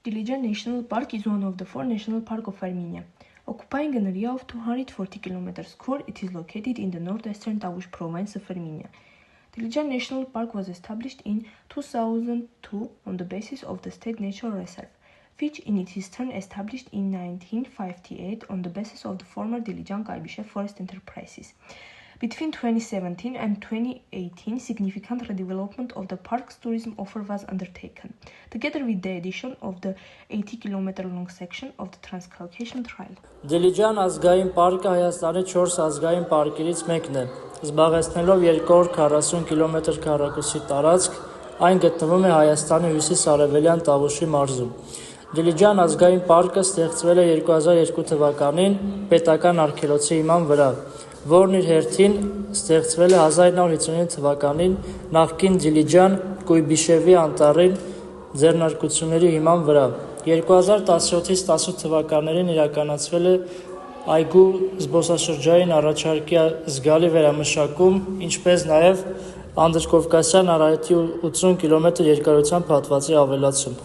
Dilijan National Park is one of the 4 national parks of Armenia. Occupying an area of 240 km², it is located in the northeastern Tavush province of Armenia. Dilijan National Park was established in 2002 on the basis of the State Nature Reserve, which in its turn established in 1958 on the basis of the former Dilijan-Kaybishev Forest Enterprises. Between 2017 and 2018, significant redevelopment of the park's tourism offer was undertaken, together with the addition of the 80-km-long section of the Transcaucasian Trail. Դիլիջան ազգային պարկը Հայաստանի 4 ազգային պարկերից մեկն է, զբաղեցնելով 240 կմ² տարածք, այն գտնվում է Հայաստանի հյուսիս-արևելյան Տավուշի մարզում։ Դիլիջան ազգային պարկը ստեղծվել է 2002 թվականին պետական արգելոցի հիման վրա, որն իր հերթին ստեղծվել է 1959 թվականին նախկին Դիլիջան Կույբիշևի անտառին ձեռնարկությունների հիման վրա։ 2017-ից 18 թվականներին իրականացվել է այգու զբոսաշրջային առաջարկի զգալի վերամշակում, ինչպես նաև Անդրկովկասյան արահետի 80 կմ երկարությամբ հատվածի ավելացում։